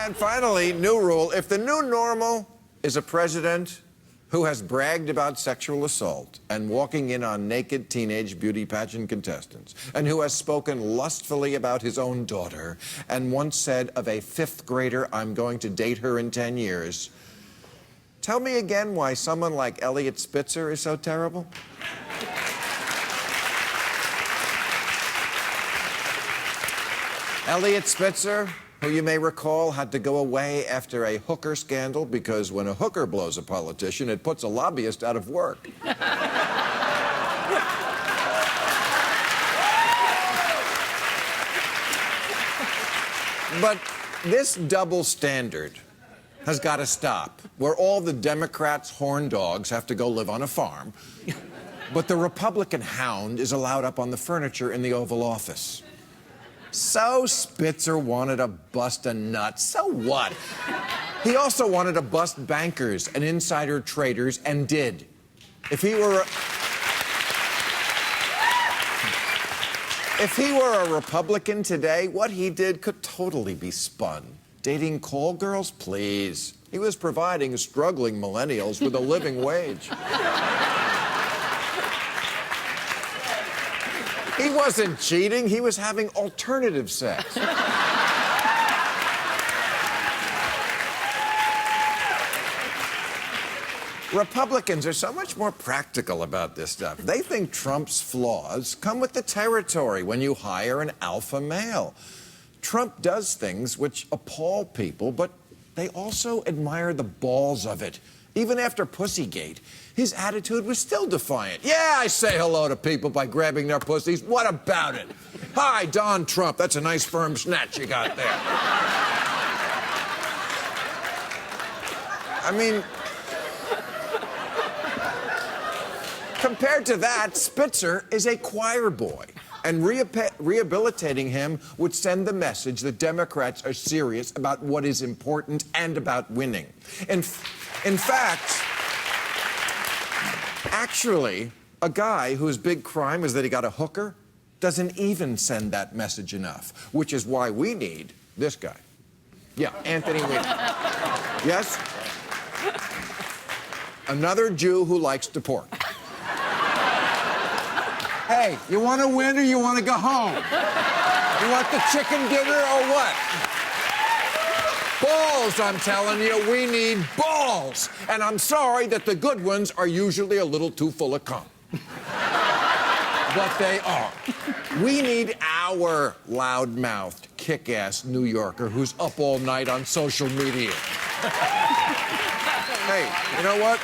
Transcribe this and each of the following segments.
And finally, new rule. If the new normal is a president who has bragged about sexual assault and walking in on naked teenage beauty pageant contestants, and who has spoken lustfully about his own daughter, and once said of a fifth grader, "I'm going to date her in 10 years," tell me again why someone like Eliot Spitzer is so terrible? Eliot Spitzer, who you may recall had to go away after a hooker scandal because when a hooker blows a politician, it puts a lobbyist out of work. But this double standard has got to stop, where all the Democrats' horn dogs have to go live on a farm, but the Republican hound is allowed up on the furniture in the Oval Office. So Spitzer wanted to bust a nut. So what? He also wanted to bust bankers and insider traders, and did. If he were a Republican today, what he did could totally be spun. Dating call girls? Please. He was providing struggling millennials with a living wage. He wasn't cheating, he was having alternative sex. Republicans are so much more practical about this stuff. They think Trump's flaws come with the territory when you hire an alpha male. Trump does things which appall people, but they also admire the balls of it. Even after Pussygate, his attitude was still defiant. Yeah, I say hello to people by grabbing their pussies. What about it? Hi, Don Trump. That's a nice firm snatch you got there. I mean, compared to that, Spitzer is a choir boy. And rehabilitating him would send the message that Democrats are serious about what is important and about winning. In fact, actually, a guy whose big crime is that he got a hooker doesn't even send that message enough, which is why we need this guy. Yeah, Anthony Weiner. Yes? Another Jew who likes to pork. Hey, you want to win or you want to go home? You want the chicken dinner or what? Balls, I'm telling you. We need balls. And I'm sorry that the good ones are usually a little too full of cum. But they are. We need our loud-mouthed, kick-ass New Yorker who's up all night on social media. Hey, you know what?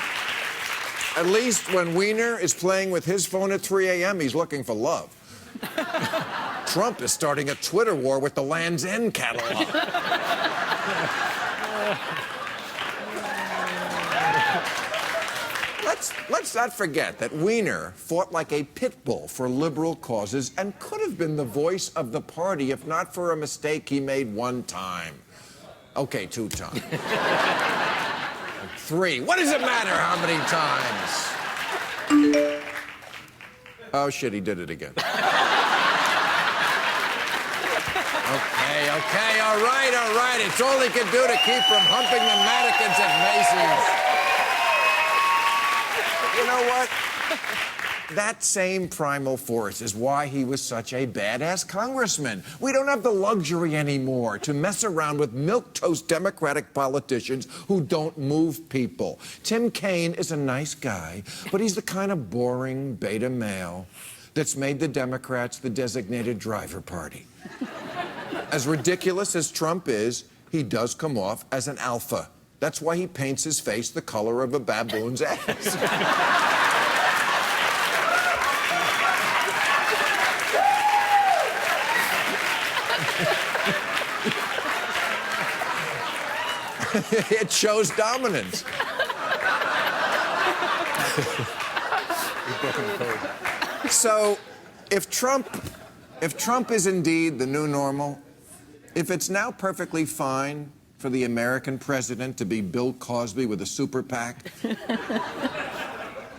At least when Weiner is playing with his phone at 3 a.m., he's looking for love. Trump is starting a Twitter war with the Land's End catalog. Let's not forget that Weiner fought like a pit bull for liberal causes and could have been the voice of the party if not for a mistake he made one time. Okay, 2 times. 3. What does it matter how many times? Oh, shit, he did it again. Okay, all right. It's all he can do to keep from humping the mannequins at Macy's. You know what? That same primal force is why he was such a badass congressman. We don't have the luxury anymore to mess around with milquetoast Democratic politicians who don't move people. Tim Kaine is a nice guy, but he's the kind of boring beta male that's made the Democrats the designated driver party. As ridiculous as Trump is, he does come off as an alpha. That's why he paints his face the color of a baboon's ass. It shows dominance. So, if Trump is indeed the new normal, if it's now perfectly fine for the American president to be Bill Cosby with a super PAC,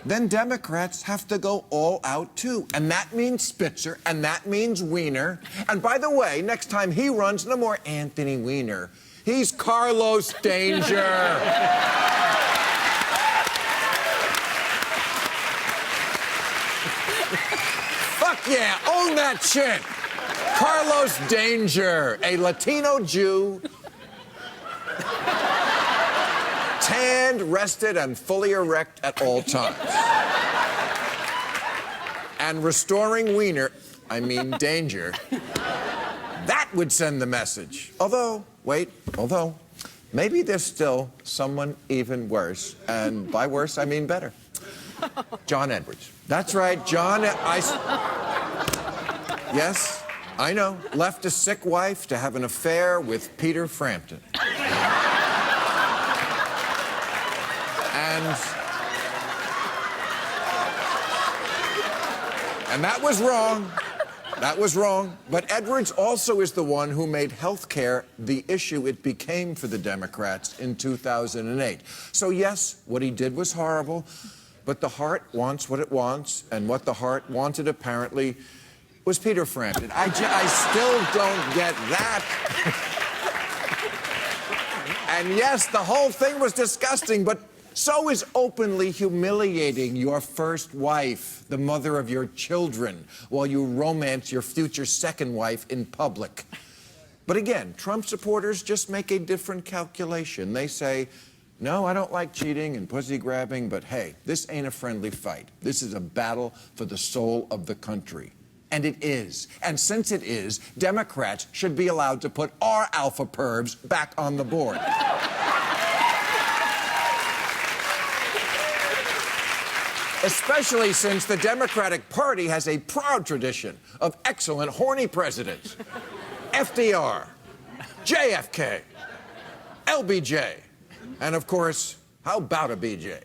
then Democrats have to go all out, too. And that means Spitzer, and that means Weiner. And by the way, next time he runs, no more Anthony Weiner. He's Carlos Danger. Fuck yeah, own that shit. Carlos Danger, a Latino Jew, tanned, rested, and fully erect at all times. And restoring Weiner, I mean Danger, that would send the message. Although, maybe there's still someone even worse. And by worse, I mean better. John Edwards. That's right, John. Yes, I know. Left a sick wife to have an affair with Peter Frampton. And that was wrong. That was wrong. But Edwards also is the one who made health care the issue it became for the Democrats in 2008. So yes, what he did was horrible, but the heart wants what it wants, and what the heart wanted, apparently, was Peter Frampton. I still don't get that. And yes, the whole thing was disgusting, but so is openly humiliating your first wife, the mother of your children, while you romance your future second wife in public. But again, Trump supporters just make a different calculation. They say, no, I don't like cheating and pussy grabbing, but hey, this ain't a friendly fight. This is a battle for the soul of the country. And it is. And since it is, Democrats should be allowed to put our alpha pervs back on the board. Especially since the Democratic Party has a proud tradition of excellent horny presidents. FDR, JFK, LBJ, and of course, how about a BJ?